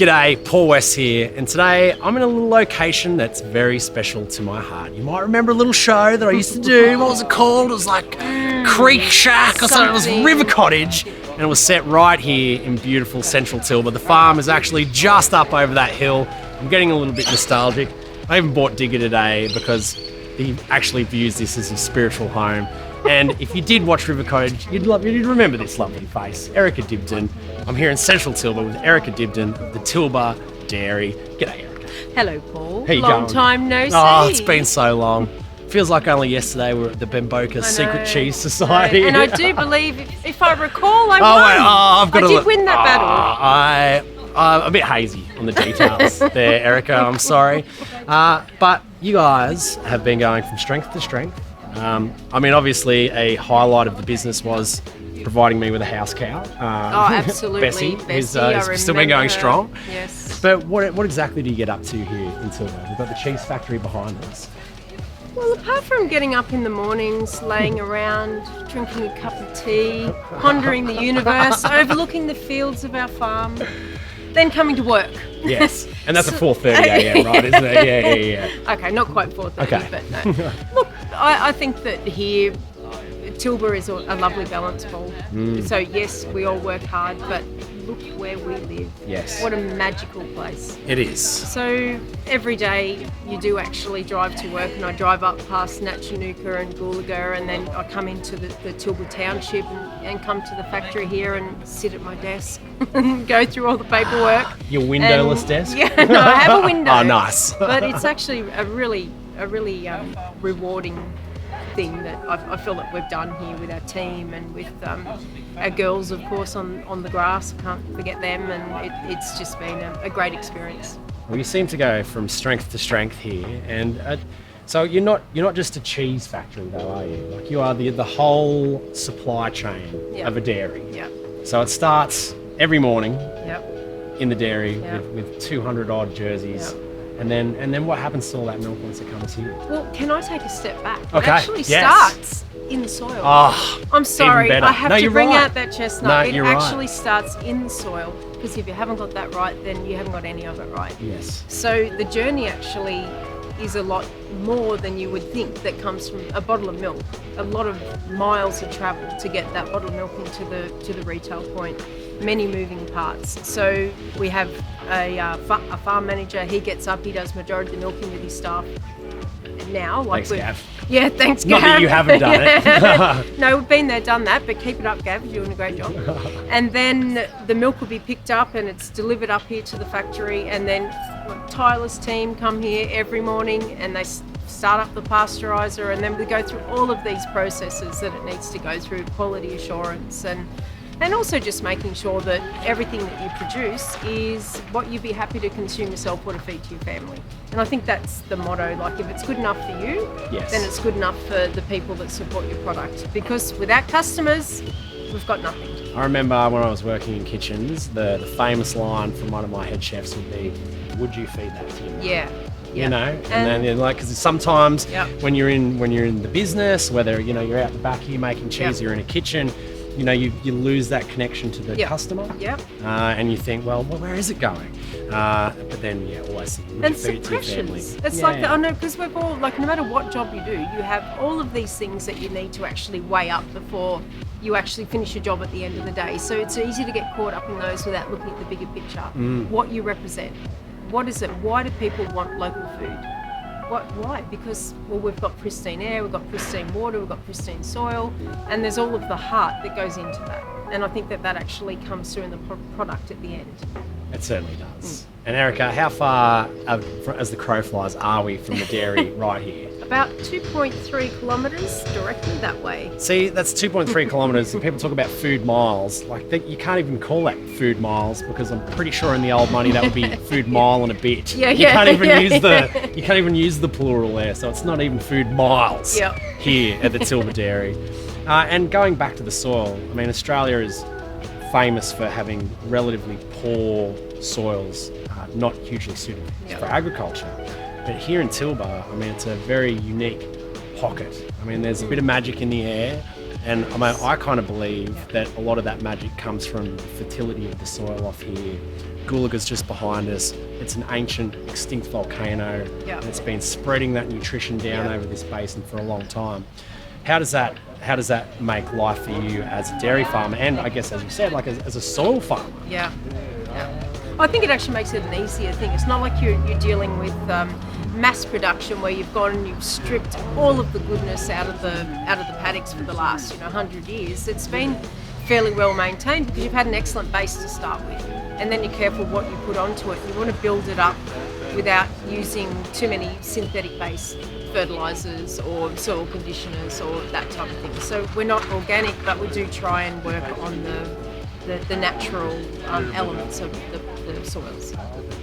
G'day, Paul West here, and today I'm in a little location that's very special to my heart. You might remember a little show that I used to do. What was it called? It was like Creek Shack or something. It was River Cottage, and it was set right here in beautiful central Tilba. The farm is actually just up over that hill. I'm getting a little bit nostalgic. I even bought Digger today because he actually views this as his spiritual home. And if you did watch River Cottage, you'd remember this lovely face, Erica Dibden. I'm here in central Tilba with Erica Dibden of the Tilba Dairy. G'day, Erica. Hello, Paul. How you Long going? time no see. Oh, it's been so long. Feels like only yesterday we were at the Bemboka Secret Cheese Society. And I do believe, if I recall, I won. I've got I did win that battle. I'm a bit hazy on the details there, Erica. I'm sorry. But you guys have been going from strength to strength. I mean, obviously, a highlight of the business was providing me with a house cow. Absolutely. Bessie, who's still been going strong. Yes. But what exactly do you get up to here in Tilba? We've got the cheese factory behind us. Well, apart from getting up in the mornings, laying around, drinking a cup of tea, pondering the universe, overlooking the fields of our farm, then coming to work. Yes, and that's at 4:30 a.m, right, isn't it? Yeah. Okay, not quite 4:30, Okay. but no. Look, I think that here, Tilba is a lovely balance, Paul. So yes, we all work hard, but look where we live. Yes. What a magical place. It is. So every day you do actually drive to work, and I drive up past Natchanuka and Goolaga, and then I come into the Tilba township and come to the factory here and sit at my desk and go through all the paperwork. Your windowless desk? Yeah, no, I have a window. Oh, nice. But it's actually a really rewarding thing that I feel that we've done here with our team and with our girls, of course, on the grass. I can't forget them, and it's just been a great experience. Well, you seem to go from strength to strength here, and so you're not just a cheese factory, though, are you? Like, you are the whole supply chain of a dairy. Yeah. So it starts every morning Yep. in the dairy Yep. with 200 odd jerseys. Yep. And then what happens to all that milk once it comes here? Well, can I take a step back? Okay, It actually yes. starts in the soil. Oh, I'm sorry, even better. I have No, to you're bring right. out that chestnut. No, It you're right. actually starts in the soil, because if you haven't got that right, then you haven't got any of it right. Yes. So the journey actually is a lot more than you would think that comes from a bottle of milk. A lot of miles of travel to get that bottle of milk into the retail point. Many moving parts. So we have a farm manager. He gets up, he does majority of the milking with his staff. Now, like Thanks, Gav. Yeah, thanks, Not Gav. that you haven't done it. No, we've been there, done that, but keep it up, Gav. You're doing a great job. And then the milk will be picked up and it's delivered up here to the factory, and then a tireless team come here every morning and they start up the pasteurizer, and then we go through all of these processes that it needs to go through, quality assurance, and also just making sure that everything that you produce is what you'd be happy to consume yourself or to feed to your family. And I think that's the motto. Like, if it's good enough for you, Yes. then it's good enough for the people that support your product. Because without customers, we've got nothing. I remember when I was working in kitchens, the famous line from one of my head chefs would be, "Would you feed that to your mum?" Yeah. You know, and then you're like, because sometimes when you're in the business, whether you're out the back here making cheese, you're in a kitchen, you lose that connection to the customer. Yep. And you think, well, where is it going? But then, always think, would And you feed it to your family? suppressions. It's like, I know, because we've all, like, no matter what job you do, you have all of these things that you need to actually weigh up before you actually finish your job at the end of the day. So it's easy to get caught up in those without looking at the bigger picture. What you represent. What is it? Why do people want local food? Why? Because, well, we've got pristine air, we've got pristine water, we've got pristine soil, and there's all of the heart that goes into that. And I think that actually comes through in the product at the end. It certainly does. And Erica, how far, as the crow flies, are we from the dairy right here? About 2.3 kilometres directly that way. See, that's 2.3 kilometres, and people talk about food miles. Like, you can't even call that food miles, because I'm pretty sure in the old money that would be food mile and a bit. You can't even use the plural there, so it's not even food miles here at the Tilba Dairy. And going back to the soil, I mean, Australia is famous for having relatively poor soils, not hugely suited for agriculture. But here in Tilba, I mean, it's a very unique pocket. I mean, there's a bit of magic in the air. And I mean, I kind of believe that a lot of that magic comes from the fertility of the soil off here. Goolaga's just behind us. It's an ancient extinct volcano. Yeah. And it's been spreading that nutrition down over this basin for a long time. How does that make life for you as a dairy farmer, and I guess, as you said, like as a soil farmer? Yeah. I think it actually makes it an easier thing. It's not like you're dealing with mass production where you've gone and you've stripped all of the goodness out of the paddocks for the last 100 years. It's been fairly well maintained because you've had an excellent base to start with, and then you're careful what you put onto it. You want to build it up without using too many synthetic based fertilizers or soil conditioners or that type of thing. So we're not organic, but we do try and work on the natural elements of the soils.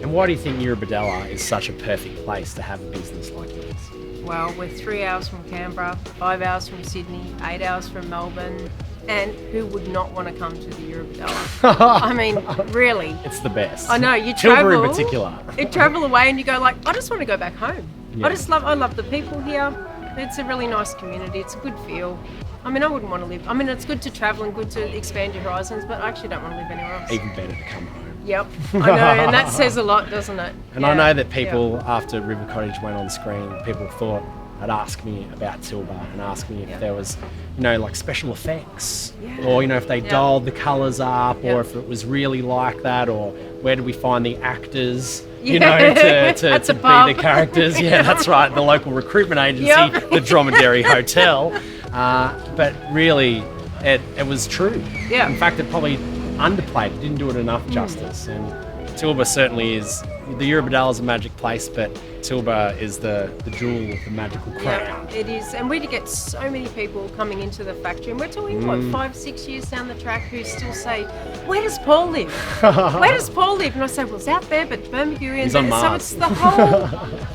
And why do you think Eurobodalla is such a perfect place to have a business like yours? Well, we're 3 hours from Canberra, 5 hours from Sydney, 8 hours from Melbourne, and who would not want to come to the Eurobodalla? I mean, really. It's the best. I know, you Tilba travel. in particular. You travel away and you go like, I just want to go back home. Yeah. I love the people here. It's a really nice community. It's a good feel. I mean, I wouldn't want to live. I mean, it's good to travel and good to expand your horizons, but I actually don't want to live anywhere else. Even better to come home. Yep, I know, and that says a lot, doesn't it? And I know that people, after River Cottage went on screen, people thought had asked me about Tilba and asked me if there was, like special effects, or if they dialed the colours up, or if it was really like that, or where do we find the actors, to be the characters. Yeah, that's right. The local recruitment agency, the Dromedary Hotel. But really, it was true. Yeah. In fact, it probably underplayed. It didn't do it enough justice. And Tilba certainly is. The Eurobodalla is a magic place, but Tilba is the jewel of the magical crown. Yeah, it is. And we get so many people coming into the factory, and we're talking, what, 5-6 years down the track, who still say, where does Paul live? Where does Paul live? And I say, well, it's out there, but Bermuda. He's on Mars. So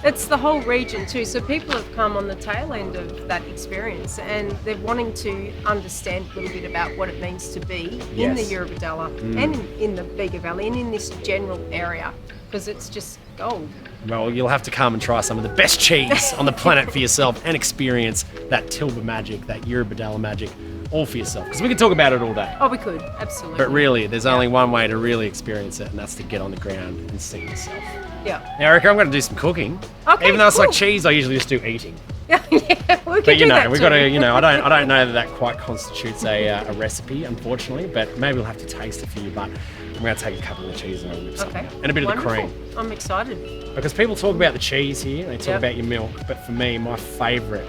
it's the whole region too. So people have come on the tail end of that experience, and they're wanting to understand a little bit about what it means to be in the Eurobodalla and in the Bega Valley and in this general area, because it's just gold. Well, you'll have to come and try some of the best cheese on the planet for yourself and experience that Tilba magic, that Eurobodalla magic, all for yourself. Because we could talk about it all day. Oh, we could, absolutely. But really, there's only one way to really experience it, and that's to get on the ground and see it yourself. Yeah. Now, Erica, I'm going to do some cooking. Okay, even though it's cool. like cheese, I usually just do eating. Yeah, we can But do that we've too. got to, I don't know that quite constitutes a recipe, unfortunately. But maybe we'll have to taste a few. But I'm going to take a couple of the cheese and I'll whip something Okay. up. And a bit Wonderful. of the cream. I'm excited. Because people talk about the cheese here, they talk Yep. about your milk, but for me, my favourite,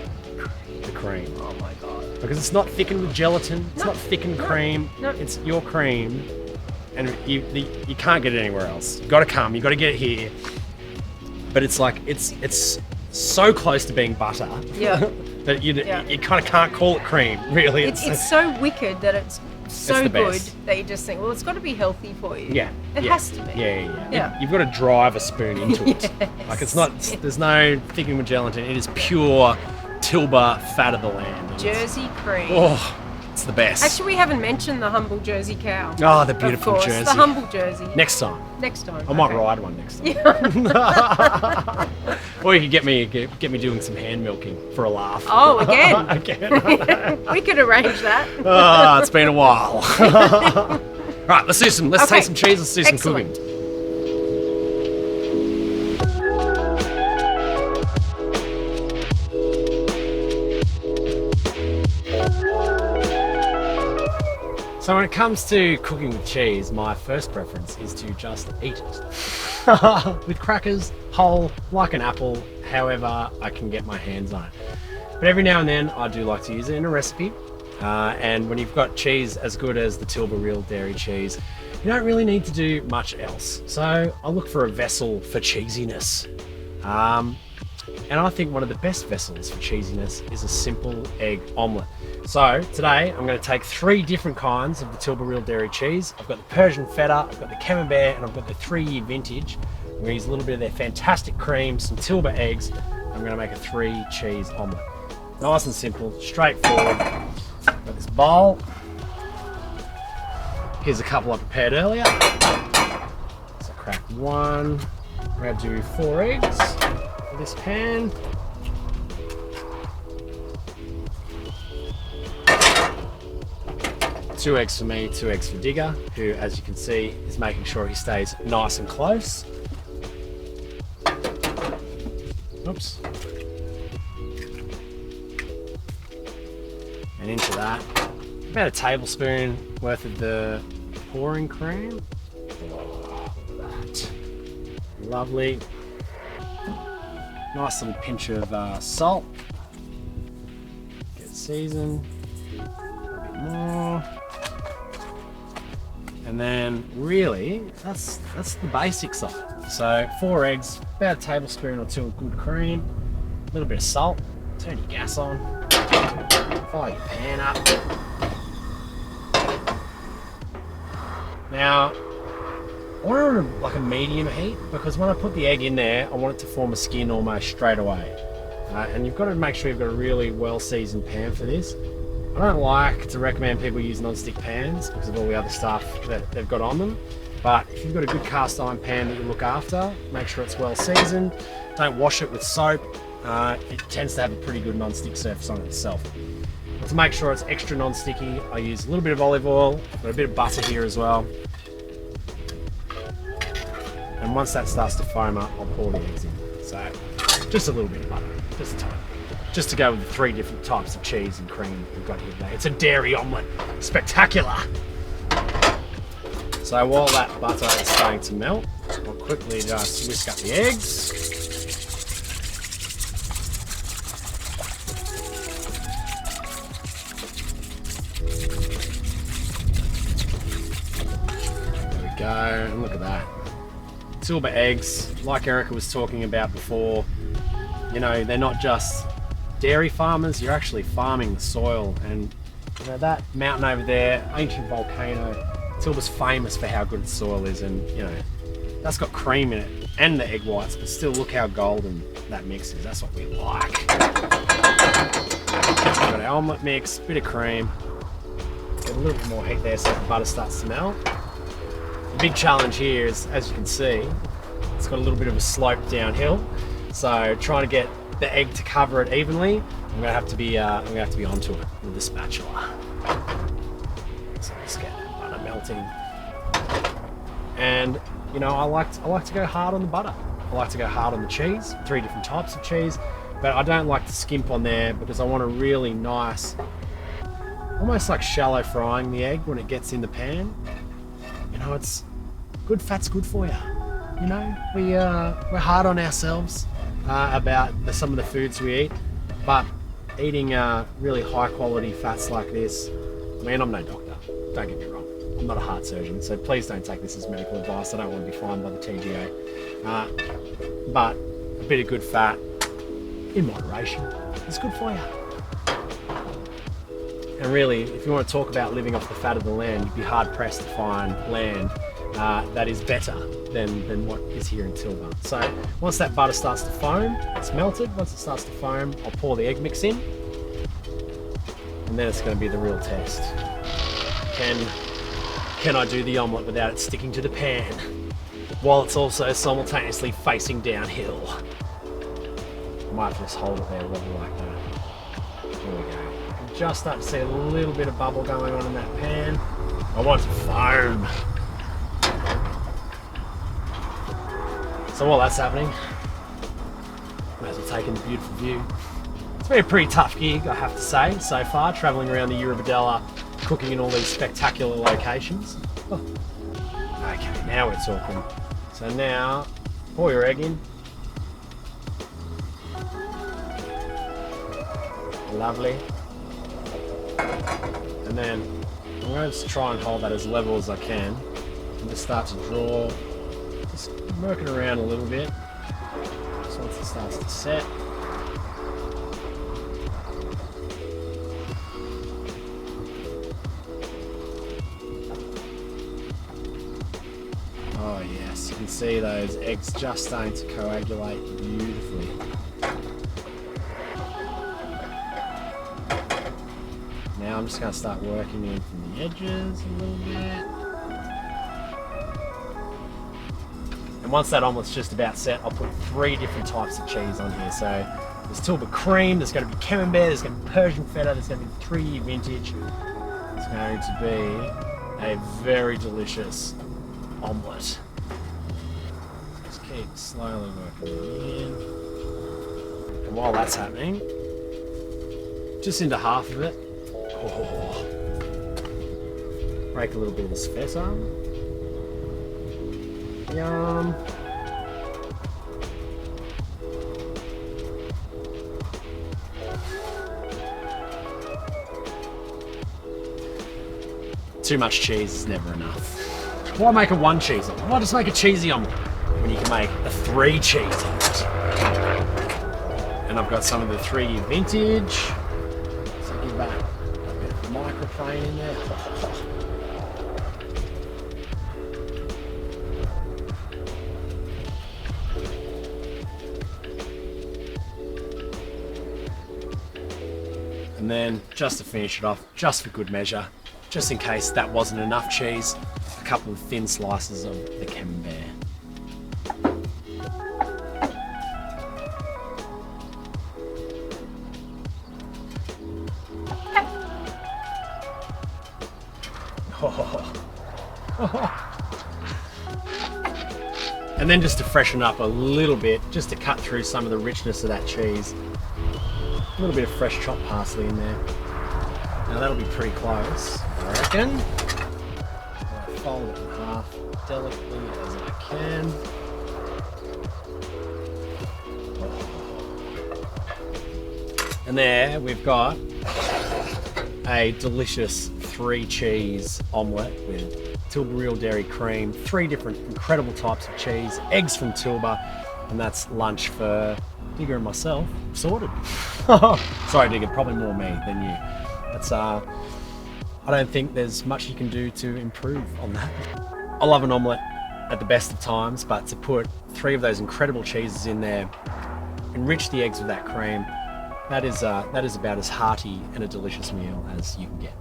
the cream. Oh my God. Because it's not thickened with gelatin, it's not thickened cream, No. it's your cream, and you can't get it anywhere else. You've got to come, you've got to get it here. But it's like, it's so close to being butter Yeah. that you kind of can't call it cream, really. It's so wicked that it's so the good best. that you just think, well, it's got to be healthy for you. Yeah. It yeah, has to be. Yeah. Yeah. You've got to drive a spoon into it. Like it's not, there's no thickening with gelatin. It is pure Tilba fat of the land. Jersey cream. Oh, it's the best. Actually, we haven't mentioned the humble Jersey cow. Oh, the beautiful of course, Jersey. the humble Jersey. Next time. Next time. I might okay. ride one next time. Or you could get me doing some hand milking for a laugh. Oh, again. Again. We could arrange that. Oh, it's been a while. Right, let's take some cheese, let's do some Excellent. cooking. So when it comes to cooking with cheese, my first preference is to just eat it. With crackers, whole, like an apple, however I can get my hands on it. But every now and then I do like to use it in a recipe. And when you've got cheese as good as the Tilba Real Dairy cheese, you don't really need to do much else. So I look for a vessel for cheesiness. And I think one of the best vessels for cheesiness is a simple egg omelette. So today I'm going to take 3 different kinds of the Tilba Real Dairy cheese. I've got the Persian feta, I've got the Camembert, and I've got the 3-year vintage. I'm going to use a little bit of their fantastic cream, some Tilba eggs. I'm going to make a 3 cheese omelette. Nice and simple, straightforward. Got this bowl. Here's a couple I prepared earlier. So crack 1. We're going to do 4 eggs for this pan. 2 eggs for me, 2 eggs for Digger, who, as you can see, is making sure he stays nice and close. Oops. And into that, about a tablespoon worth of the pouring cream. Oh, that. Lovely. Nice little pinch of salt. Get seasoned. A bit more. And then really, that's the basic side. So 4 eggs, about a tablespoon or 2 of good cream, a little bit of salt. Turn your gas on. Fire your pan up. Now, I want it on like a medium heat because when I put the egg in there, I want it to form a skin almost straight away. And you've got to make sure you've got a really well seasoned pan for this. I don't like to recommend people use non-stick pans because of all the other stuff that they've got on them. But if you've got a good cast iron pan that you look after, make sure it's well seasoned. Don't wash it with soap. It tends to have a pretty good non-stick surface on it itself. But to make sure it's extra non-sticky, I use a little bit of olive oil, got a bit of butter here as well. And once that starts to foam up, I'll pour the eggs in. So just a little bit of butter, just a tiny. Just to go with the 3 different types of cheese and cream we've got here today. It's a dairy omelette. Spectacular. So while that butter is starting to melt, I'll quickly just whisk up the eggs. There we go, and look at that. Tilba eggs, like Erica was talking about before, you know, they're not just dairy farmers, you're actually farming the soil. And you know, that mountain over there, ancient volcano, Tilba's famous for how good its soil is, and you know, that's got cream in it and the egg whites, but still look how golden that mix is. That's what we like. We've got our omelette mix, bit of cream, get a little bit more heat there so the butter starts to melt. The big challenge here is, as you can see, it's got a little bit of a slope downhill, so trying to get the egg to cover it evenly, I'm gonna have to be onto it with the spatula. So let's get butter melting. And you know, I like to go hard on the butter. I like to go hard on the cheese, 3 different types of cheese, but I don't like to skimp on there because I want a really nice, almost like shallow frying the egg when it gets in the pan. You know, it's good fat's good for you. You know, we're hard on ourselves about some of the foods we eat, but eating really high quality fats like this, I mean, I'm no doctor, don't get me wrong, I'm not a heart surgeon, so please don't take this as medical advice. I don't want to be fined by the TGA, but a bit of good fat in moderation is good for you. And really, if you want to talk about living off the fat of the land, you'd be hard pressed to find land that is better than what is here in Tilba. So once that butter starts to foam, it's melted. Once it starts to foam, I'll pour the egg mix in, and then it's going to be the real test. Can I do the omelette without it sticking to the pan while it's also simultaneously facing downhill? I might just hold it there level like that. There we go. I'm just starting to see a little bit of bubble going on in that pan. I want to foam. So while that's happening, may as well take in the beautiful view. It's been a pretty tough gig, I have to say, so far, travelling around the Eurobodalla, cooking in all these spectacular locations. Oh. Okay, now we're talking. So now, pour your egg in. Lovely. And then I'm going to try and hold that as level as I can and just start to draw. Just work it around a little bit. So once it starts to set. Oh yes, you can see those eggs just starting to coagulate beautifully. Now I'm just going to start working in from the edges a little bit. And once that omelette's just about set, I'll put 3 different types of cheese on here. So there's Tilba cream, there's going to be camembert, there's going to be Persian feta, there's going to be 3-year vintage. So going to be a very delicious omelette. Just keep slowly working it in. And while that's happening, just into half of it, break a little bit of this feta. Yum. Too much cheese is never enough. Why make a one cheese omelette? Why just make a cheesy omelette when you can make a 3 cheese omelette? And I've got some of the 3-year vintage. So give that a bit of microplane in there. And then just to finish it off, just for good measure, just in case that wasn't enough cheese, a couple of thin slices of the camembert. And then just to freshen up a little bit, just to cut through some of the richness of that cheese, a little bit of fresh chopped parsley in there. Now that'll be pretty close, I reckon. I'll fold it in half delicately as I can. And there we've got a delicious 3 cheese omelette with Tilba Real Dairy cream, 3 different incredible types of cheese, eggs from Tilba, and that's lunch for Digger and myself. Sorted. Sorry, Digger, probably more me than you. That's I don't think there's much you can do to improve on that. I love an omelette at the best of times, but to put 3 of those incredible cheeses in there, enrich the eggs with that cream, that is about as hearty and a delicious meal as you can get.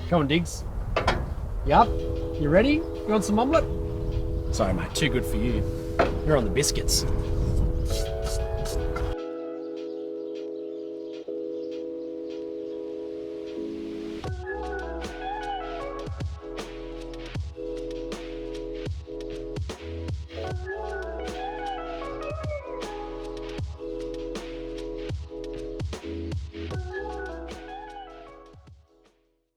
Come on, Diggs. Yup, you ready? You want some omelette? Sorry, mate, too good for you. You're on the biscuits.